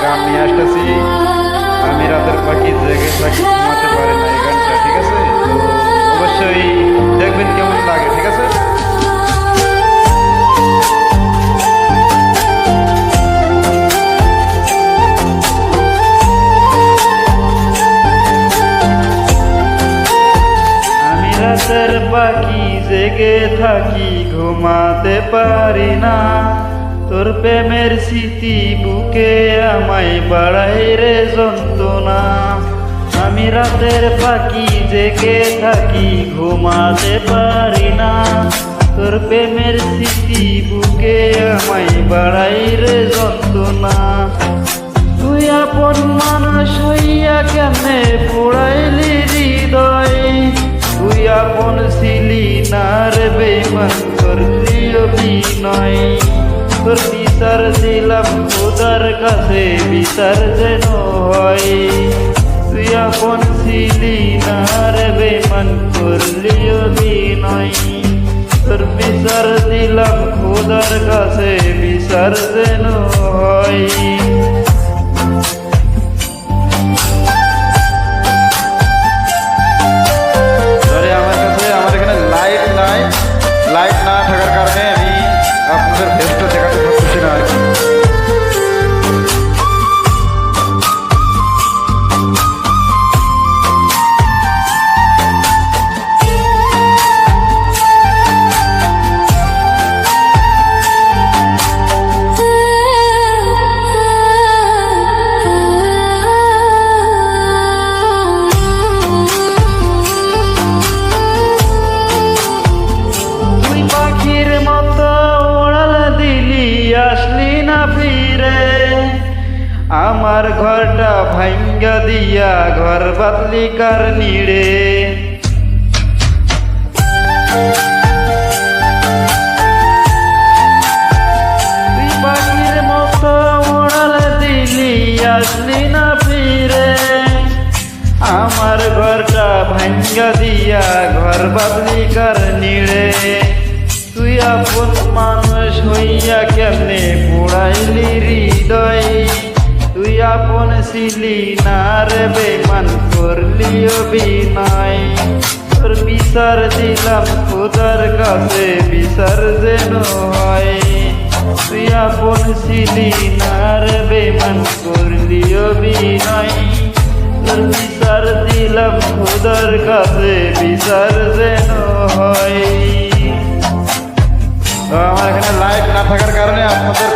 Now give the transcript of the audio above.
গান নিয়ে আসতেছি। আমি রাতের পাখি জেগে থাকি ঘুমাতে পারি না, এই গানটা, ঠিক আছে? তো অবশ্যই দেখবেন কেমন লাগে, ঠিক আছে? আমি রাতের পাখি জেগে থাকি ঘুমাতে পারি না, তোর প্রেমের স্মৃতি বুকে আমায় বাড়াই রে যন্ত্রণা। আমি রাতের পাখি জেগে থাকি ঘুমাতে পারি না, তোর প্রেমের স্মৃতি বুকে আমায় বাড়াই রে যন্ত্রণা। তুই আপন মানুষ হইয়া কেমনে পোড়াইলি হৃদয়, তুই আপন ছিলি না রে বেঈমান করলি অভিনয়। তোর বিচার দিলাম খোদার কাছে, বিচার যেন হয়। তুই আপন ছিলি না রে বেঈমান করলি অভিনয়। তোর বিচার দিলাম খোদার কাছে, বিচার যেন হয়। লাইট না থাকার কারণে আমি আপনাদের ফেসটা দেখাতে পারতেছি না আর কি। আসলি না ফিরে আমার ঘরটা ভাঙ্গা দিয়া, ঘর বাতলি কার নিড়ে। তুই পাখির মতো ওড়াল দিলি, আসলি না ফিরে আমার ঘরটা ভাঙ্গা দিয়া, ঘর বাতলি কার নিড়ে। তুই আপন মানুষ হইয়া কেমনে পোড়াইলি হৃদয়, তুই আপন ছিলি না রে বেঈমান করলি অভিনয়। তোর বিচার দিলাম খোদার কাছে, বিচার যেন হয়। তুই আপন ছিলি না রে বেঈমান করলি অভিনয়। তোর বিচার দিলাম খোদার কাছে, বিচার যেন হয়। আমার এখানে লাইট না থাকার কারণে আপনাদের